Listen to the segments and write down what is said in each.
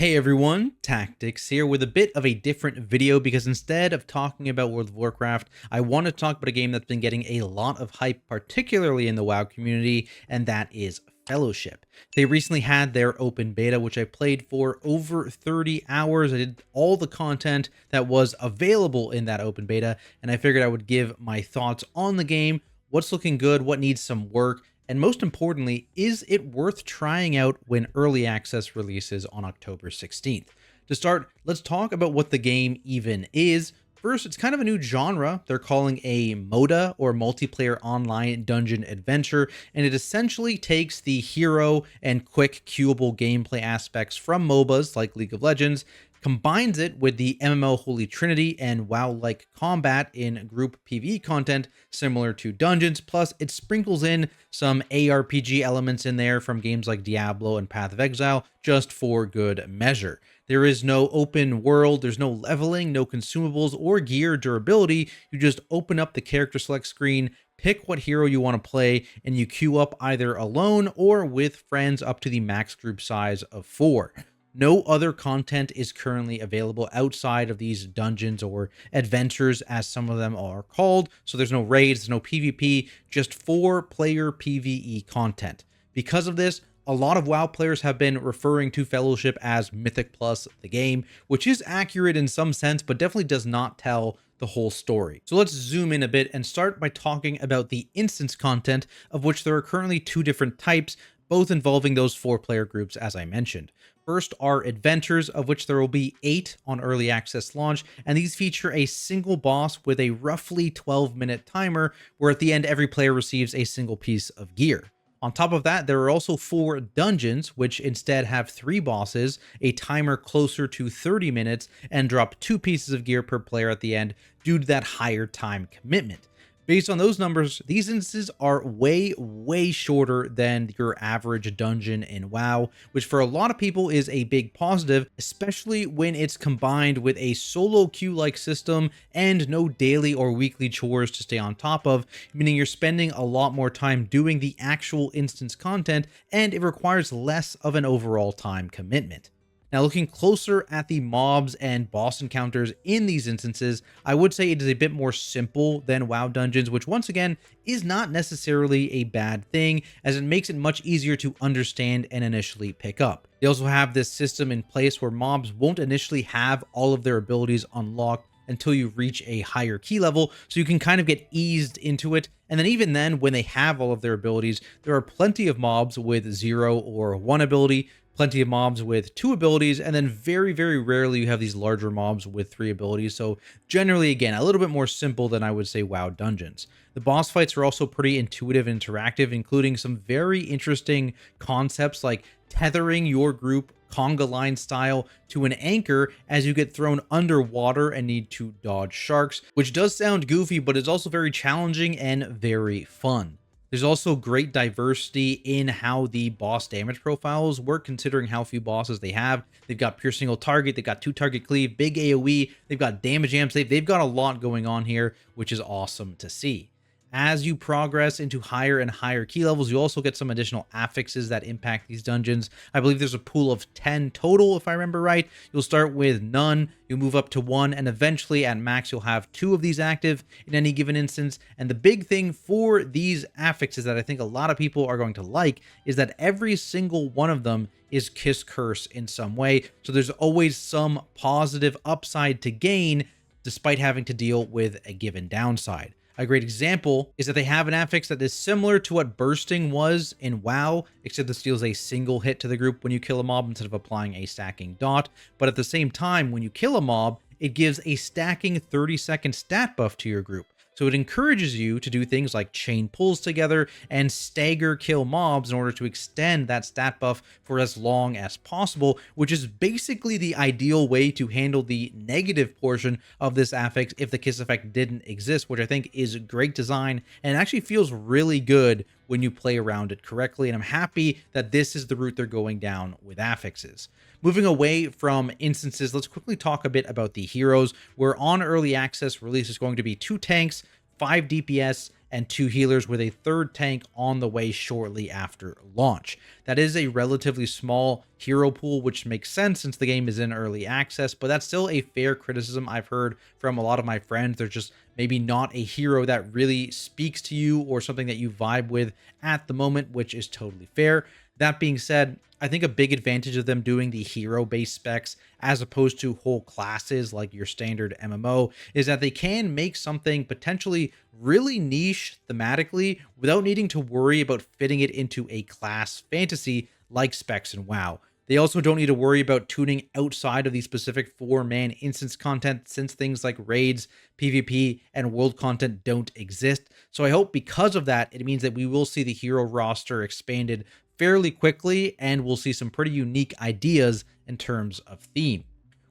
Hey everyone, Tactics here with a bit of a different video because instead of talking about World of Warcraft, I want to talk about a game that's been getting a lot of hype, particularly in the WoW community, and that is Fellowship. They recently had their open beta, which I played for over 30 hours. I did all the content that was available in that open beta, and I figured I would give my thoughts on the game, what's looking good, what needs some work, and most importantly, is it worth trying out when early access releases on October 16th? To start, let's talk about what the game even is. First, it's kind of a new genre they're calling a MODA, or multiplayer online dungeon adventure, and it essentially takes the hero and quick queuable gameplay aspects from MOBAs like League of Legends, combines it with the MMO Holy Trinity and WoW-like combat in group PvE content similar to Dungeons, plus it sprinkles in some ARPG elements in there from games like Diablo and Path of Exile just for good measure. There is no open world, there's no leveling, no consumables or gear durability. You just open up the character select screen, pick what hero you want to play, and you queue up either alone or with friends up to the max group size of 4. No other content is currently available outside of these dungeons or adventures, as some of them are called. So there's no raids, there's no PvP, just 4-player PvE content. Because of this, a lot of WoW players have been referring to Fellowship as Mythic Plus the game, which is accurate in some sense, but definitely does not tell the whole story. So let's zoom in a bit and start by talking about the instance content, of which there are currently 2 different types, both involving those 4-player groups as I mentioned. First are adventures, of which there will be 8 on early access launch, and these feature a single boss with a roughly 12-minute timer, where at the end every player receives a single piece of gear. On top of that, there are also 4 dungeons, which instead have 3 bosses, a timer closer to 30 minutes, and drop 2 pieces of gear per player at the end due to that higher time commitment. Based on those numbers, these instances are way shorter than your average dungeon in WoW, which for a lot of people is a big positive, especially when it's combined with a solo queue-like system and no daily or weekly chores to stay on top of, meaning you're spending a lot more time doing the actual instance content, and it requires less of an overall time commitment. Now, looking closer at the mobs and boss encounters in these instances, I would say it is a bit more simple than WoW Dungeons, which once again is not necessarily a bad thing, as it makes it much easier to understand and initially pick up. They also have this system in place where mobs won't initially have all of their abilities unlocked until you reach a higher key level, so you can kind of get eased into it. And then even then, when they have all of their abilities, there are plenty of mobs with 0 or 1 ability, plenty of mobs with 2 abilities, and then very rarely you have these larger mobs with 3 abilities. So generally, again, a little bit more simple than I would say WoW Dungeons. The boss fights are also pretty intuitive and interactive, including some very interesting concepts like tethering your group conga line style to an anchor as you get thrown underwater and need to dodge sharks, which does sound goofy, but is also very challenging and very fun. There's also great diversity in how the boss damage profiles work, considering how few bosses they have. They've got pure single target, they've got 2 target cleave, big AoE, they've got damage amps, they've got a lot going on here, which is awesome to see. As you progress into higher and higher key levels, you also get some additional affixes that impact these dungeons. I believe there's a pool of 10 total, if I remember right. You'll start with none, you'll move up to 1, and eventually at max you'll have 2 of these active in any given instance. And the big thing for these affixes that I think a lot of people are going to like is that every single one of them is kiss curse in some way. So there's always some positive upside to gain despite having to deal with a given downside. A great example is that they have an affix that is similar to what bursting was in WoW, except this deals a single hit to the group when you kill a mob instead of applying a stacking dot. But at the same time, when you kill a mob, it gives a stacking 30-second stat buff to your group. So it encourages you to do things like chain pulls together and stagger kill mobs in order to extend that stat buff for as long as possible, which is basically the ideal way to handle the negative portion of this affix if the kiss effect didn't exist, which I think is great design and actually feels really good when you play around it correctly. And I'm happy that this is the route they're going down with affixes. Moving away from instances, let's quickly talk a bit about the heroes, where on early access release is going to be 2 tanks, 5 DPS, and 2 healers, with a third tank on the way shortly after launch. That is a relatively small hero pool, which makes sense since the game is in early access, but that's still a fair criticism I've heard from a lot of my friends. There's just maybe not a hero that really speaks to you or something that you vibe with at the moment, which is totally fair. That being said, I think a big advantage of them doing the hero based specs as opposed to whole classes like your standard MMO is that they can make something potentially really niche thematically without needing to worry about fitting it into a class fantasy like specs in WoW. They also don't need to worry about tuning outside of the specific 4-man instance content, since things like raids, PvP, and world content don't exist. So I hope because of that, it means that we will see the hero roster expanded fairly quickly, and we'll see some pretty unique ideas in terms of theme.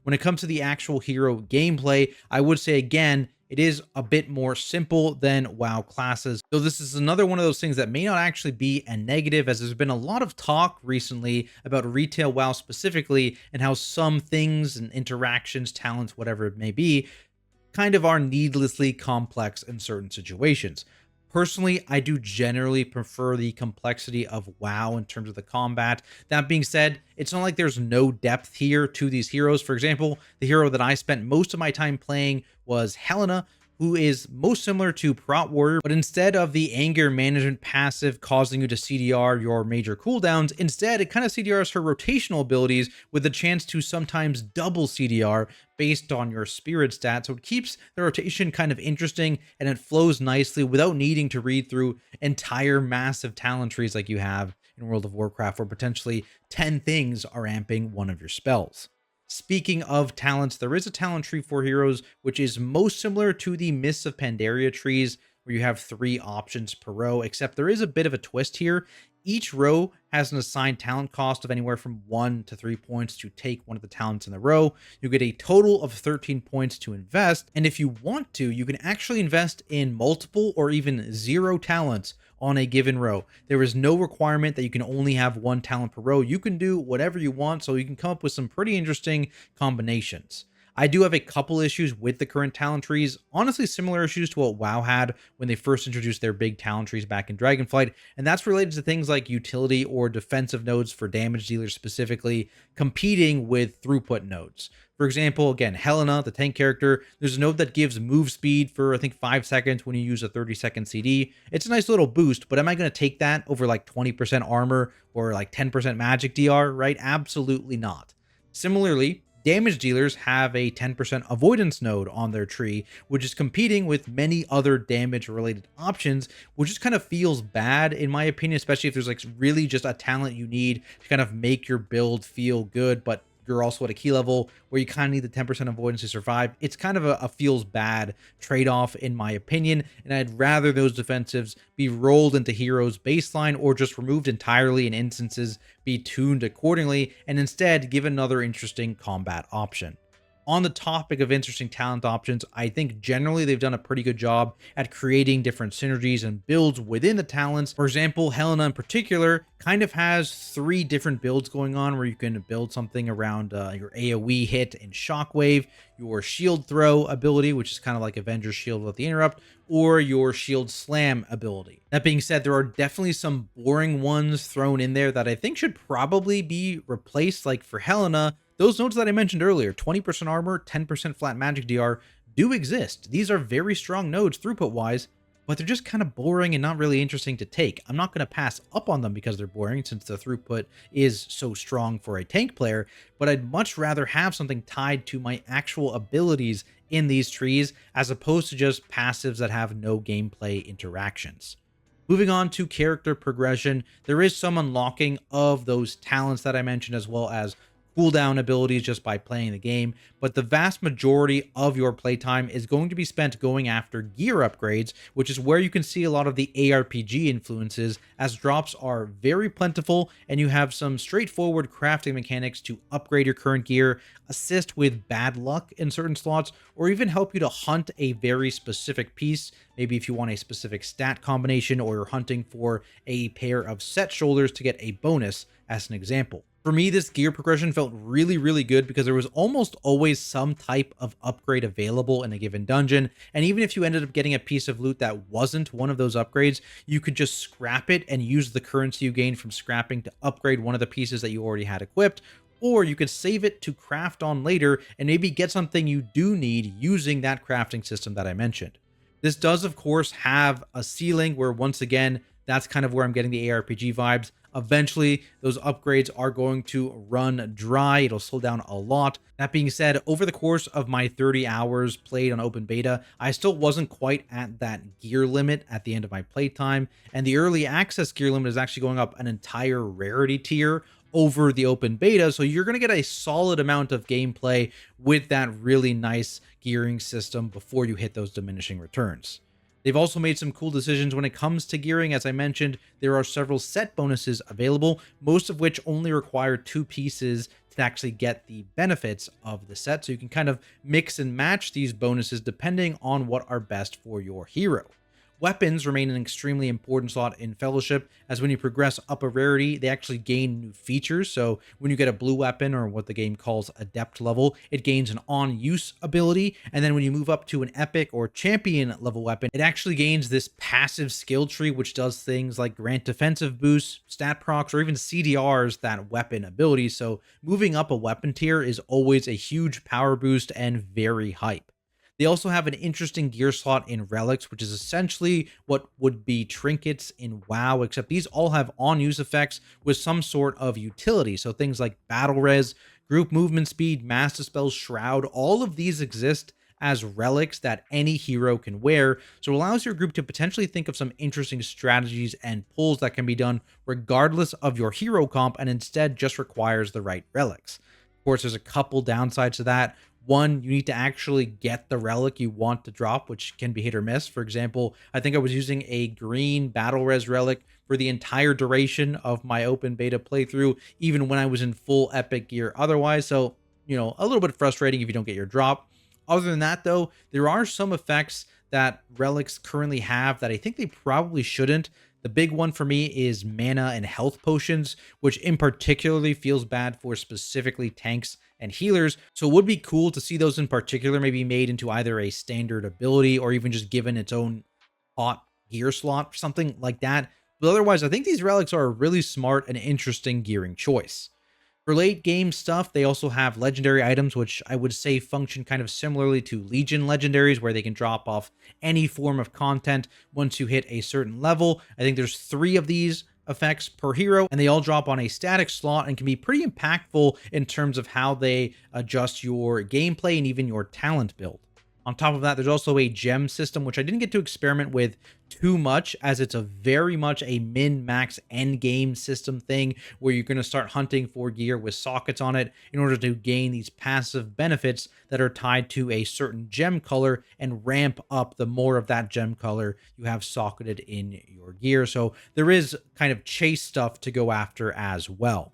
When it comes to the actual hero gameplay, I would say again, it is a bit more simple than WoW classes. So this is another one of those things that may not actually be a negative, as there's been a lot of talk recently about retail WoW specifically, and how some things and interactions, talents, whatever it may be, kind of are needlessly complex in certain situations. Personally, I do generally prefer the complexity of WoW in terms of the combat. That being said, it's not like there's no depth here to these heroes. For example, the hero that I spent most of my time playing was Helena, who is most similar to Prot Warrior, but instead of the anger management passive causing you to CDR your major cooldowns, instead it kind of CDRs her rotational abilities with the chance to sometimes double CDR based on your spirit stat. So it keeps the rotation kind of interesting, and it flows nicely without needing to read through entire massive talent trees like you have in World of Warcraft, where potentially 10 things are amping one of your spells. Speaking of talents, there is a talent tree for heroes, which is most similar to the Mists of Pandaria trees, where you have 3 options per row, except there is a bit of a twist here. Each row has an assigned talent cost of anywhere from 1 to 3 points to take one of the talents in the row. You get a total of 13 points to invest, and if you want to, you can actually invest in multiple or even 0 talents on a given row. There is no requirement that you can only have 1 talent per row. You can do whatever you want, so you can come up with some pretty interesting combinations. I do have a couple issues with the current talent trees, honestly similar issues to what WoW had when they first introduced their big talent trees back in Dragonflight, and that's related to things like utility or defensive nodes for damage dealers specifically, competing with throughput nodes. For example, again, Helena, the tank character, there's a node that gives move speed for I think 5 seconds when you use a 30-second CD. It's a nice little boost, but am I going to take that over like 20% armor or like 10% magic DR, right? Absolutely not. Similarly, damage dealers have a 10% avoidance node on their tree, which is competing with many other damage related options, which just kind of feels bad in my opinion, especially if there's like really just a talent you need to kind of make your build feel good, but you're also at a key level where you kind of need the 10% avoidance to survive. It's kind of a feels bad trade-off in my opinion, and I'd rather those defensives be rolled into heroes baseline or just removed entirely in instances, be tuned accordingly, and instead give another interesting combat option. On the topic of interesting talent options, I think generally they've done a pretty good job at creating different synergies and builds within the talents. For example, Helena in particular kind of has 3 different builds going on, where you can build something around your AoE hit and shockwave, your shield throw ability, which is kind of like Avengers Shield without the interrupt, or your shield slam ability. That being said, there are definitely some boring ones thrown in there that I think should probably be replaced. Like for Helena, those nodes that I mentioned earlier, 20% armor, 10% flat magic DR, do exist. These are very strong nodes throughput-wise, but they're just kind of boring and not really interesting to take. I'm not going to pass up on them because they're boring, since the throughput is so strong for a tank player, but I'd much rather have something tied to my actual abilities in these trees, as opposed to just passives that have no gameplay interactions. Moving on to character progression, there is some unlocking of those talents that I mentioned, as well as cooldown abilities just by playing the game, but the vast majority of your playtime is going to be spent going after gear upgrades, which is where you can see a lot of the ARPG influences, as drops are very plentiful and you have some straightforward crafting mechanics to upgrade your current gear, assist with bad luck in certain slots, or even help you to hunt a very specific piece. Maybe if you want a specific stat combination, or you're hunting for a pair of set shoulders to get a bonus, as an example. For me, this gear progression felt really, really good because there was almost always some type of upgrade available in a given dungeon. And even if you ended up getting a piece of loot that wasn't one of those upgrades, you could just scrap it and use the currency you gained from scrapping to upgrade one of the pieces that you already had equipped. Or you could save it to craft on later and maybe get something you do need using that crafting system that I mentioned. This does, of course, have a ceiling where, once again, that's kind of where I'm getting the ARPG vibes. Eventually, those upgrades are going to run dry. It'll slow down a lot. That being said, over the course of my 30 hours played on open beta, I still wasn't quite at that gear limit at the end of my playtime. And the early access gear limit is actually going up an entire rarity tier over the open beta. So you're going to get a solid amount of gameplay with that really nice gearing system before you hit those diminishing returns. They've also made some cool decisions when it comes to gearing. As I mentioned, there are several set bonuses available, most of which only require 2 pieces to actually get the benefits of the set. So you can kind of mix and match these bonuses depending on what are best for your hero. Weapons remain an extremely important slot in Fellowship, as when you progress up a rarity, they actually gain new features. So when you get a blue weapon, or what the game calls adept level, it gains an on-use ability. And then when you move up to an epic or champion level weapon, it actually gains this passive skill tree, which does things like grant defensive boosts, stat procs, or even CDRs that weapon abilities. So moving up a weapon tier is always a huge power boost and very hype. They also have an interesting gear slot in relics, which is essentially what would be trinkets in WoW, except these all have on-use effects with some sort of utility. So things like battle res, group movement speed, mass dispel, shroud, all of these exist as relics that any hero can wear. So it allows your group to potentially think of some interesting strategies and pulls that can be done regardless of your hero comp, and instead just requires the right relics. Of course, there's a couple downsides to that. One, you need to actually get the relic you want to drop, which can be hit or miss. For example, I think I was using a green battle res relic for the entire duration of my open beta playthrough, even when I was in full epic gear otherwise. So, a little bit frustrating if you don't get your drop. Other than that, though, there are some effects that relics currently have that I think they probably shouldn't. The big one for me is mana and health potions, which in particularly feels bad for specifically tanks and healers. So it would be cool to see those in particular maybe made into either a standard ability or even just given its own hot gear slot, something like that. But otherwise, I think these relics are a really smart and interesting gearing choice. For late game stuff, they also have legendary items, which I would say function kind of similarly to Legion legendaries, where they can drop off any form of content once you hit a certain level. I think there's 3 of these effects per hero, and they all drop on a static slot and can be pretty impactful in terms of how they adjust your gameplay and even your talent build. On top of that, there's also a gem system, which I didn't get to experiment with too much, as it's a very much a min-max end game system thing where you're going to start hunting for gear with sockets on it in order to gain these passive benefits that are tied to a certain gem color and ramp up the more of that gem color you have socketed in your gear. So there is kind of chase stuff to go after as well.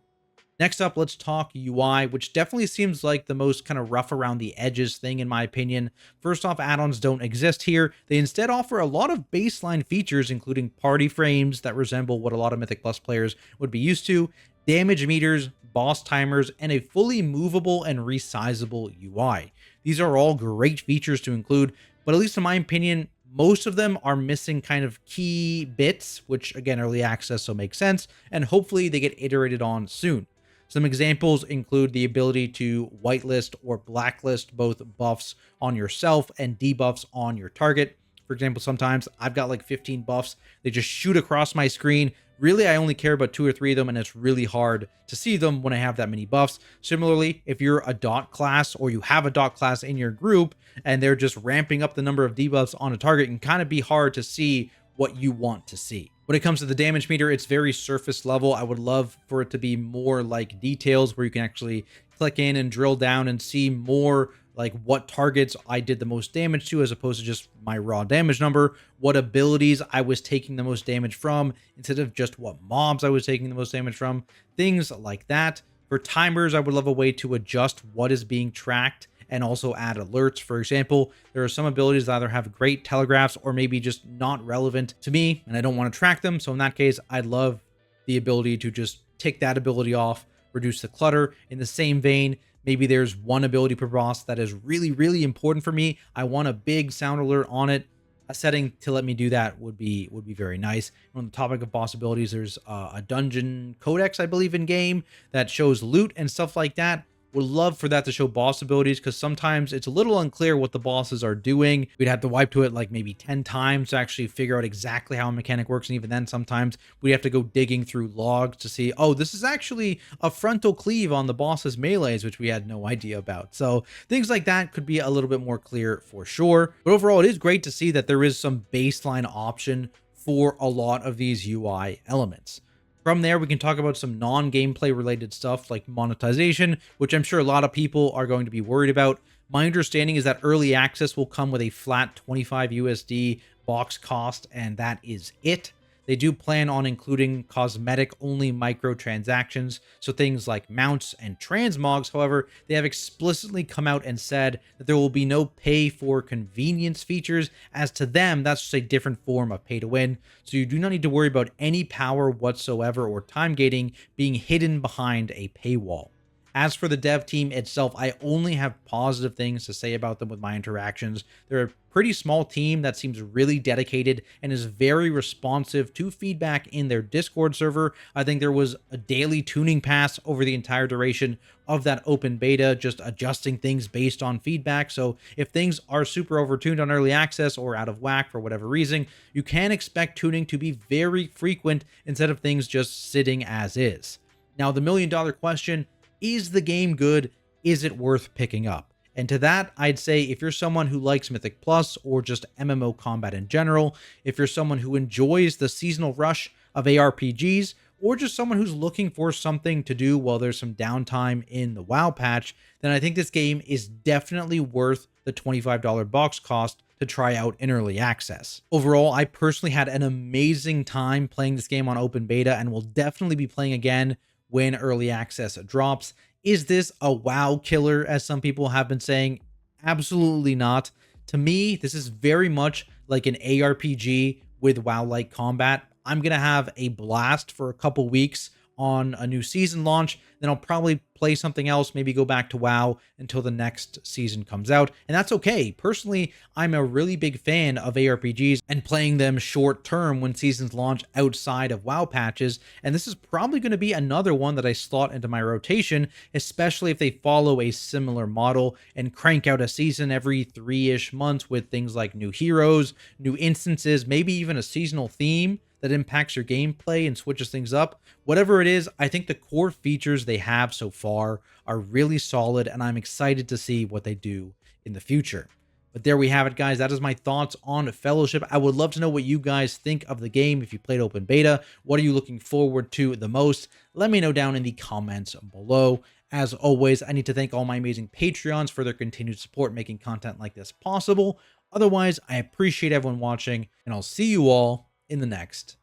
Next up, let's talk UI, which definitely seems like the most kind of rough around the edges thing in my opinion. First off, add-ons don't exist here. They instead offer a lot of baseline features, including party frames that resemble what a lot of Mythic Plus players would be used to, damage meters, boss timers, and a fully movable and resizable UI. These are all great features to include, but at least in my opinion, most of them are missing kind of key bits, which again, early access, so makes sense, and hopefully they get iterated on soon. Some examples include the ability to whitelist or blacklist both buffs on yourself and debuffs on your target. For example, sometimes I've got like 15 buffs. They just shoot across my screen. Really, I only care about 2 or 3 of them, and it's really hard to see them when I have that many buffs. Similarly, if you're a dot class or you have a dot class in your group and they're just ramping up the number of debuffs on a target, it can kind of be hard to see what you want to see. When it comes to the damage meter, it's very surface level. I would love for it to be more like details where you can actually click in and drill down and see more like what targets I did the most damage to, as opposed to just my raw damage number, what abilities I was taking the most damage from, instead of just what mobs I was taking the most damage from, things like that. For timers, I would love a way to adjust what is being tracked and also add alerts. For example, there are some abilities that either have great telegraphs or maybe just not relevant to me, and I don't want to track them. So in that case, I'd love the ability to just tick that ability off reduce the clutter. In the same vein, maybe there's one ability per boss that is really, really important for me. I want a big sound alert on it. A setting to let me do that would be very nice. On the topic of boss abilities, there's a dungeon codex, I believe, in game that shows loot and stuff like that. Would love for that to show boss abilities, because sometimes it's a little unclear what the bosses are doing. We'd have to wipe to it like maybe 10 times to actually figure out exactly how a mechanic works. And even then, sometimes we have to go digging through logs to see, oh, this is actually a frontal cleave on the boss's melees, which we had no idea about. So things like that could be a little bit more clear for sure. But overall, it is great to see that there is some baseline option for a lot of these UI elements. From there, we can talk about some non-gameplay related stuff like monetization, which I'm sure a lot of people are going to be worried about. My understanding is that early access will come with a flat 25 USD box cost, and that is it. They do plan on including cosmetic-only microtransactions, so things like mounts and transmogs. However, they have explicitly come out and said that there will be no pay-for-convenience features. As to them, that's just a different form of pay-to-win, so you do not need to worry about any power whatsoever or time gating being hidden behind a paywall. As for the dev team itself, I only have positive things to say about them with my interactions. They're a pretty small team that seems really dedicated and is very responsive to feedback in their Discord server. I think there was a daily tuning pass over the entire duration of that open beta, just adjusting things based on feedback. So if things are super overtuned on early access or out of whack for whatever reason, you can expect tuning to be very frequent instead of things just sitting as is. Now, the $1,000,000 question: is the game good? Is it worth picking up? And to that, I'd say if you're someone who likes Mythic Plus or just MMO combat in general, if you're someone who enjoys the seasonal rush of ARPGs, or just someone who's looking for something to do while there's some downtime in the WoW patch, then I think this game is definitely worth the $25 box cost to try out in early access. Overall, I personally had an amazing time playing this game on open beta and will definitely be playing again when early access drops. Is this a WoW killer, as some people have been saying? Absolutely not. To me, this is very much like an ARPG with WoW-like combat. I'm going to have a blast for a couple weeks on a new season launch. Then I'll probably play something else, maybe go back to WoW until the next season comes out. And that's okay. Personally, I'm a really big fan of ARPGs and playing them short term when seasons launch outside of WoW patches. And this is probably going to be another one that I slot into my rotation, especially if they follow a similar model and crank out a season every 3-ish months with things like new heroes, new instances, maybe even a seasonal theme that impacts your gameplay and switches things up. Whatever it is, I think the core features they have so far are really solid, and I'm excited to see what they do in the future. But there we have it, guys. That is my thoughts on Fellowship. I would love to know what you guys think of the game if you played open beta. What are you looking forward to the most? Let me know down in the comments below. As always, I need to thank all my amazing Patreons for their continued support making content like this possible. Otherwise, I appreciate everyone watching, and I'll see you all in the next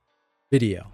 video.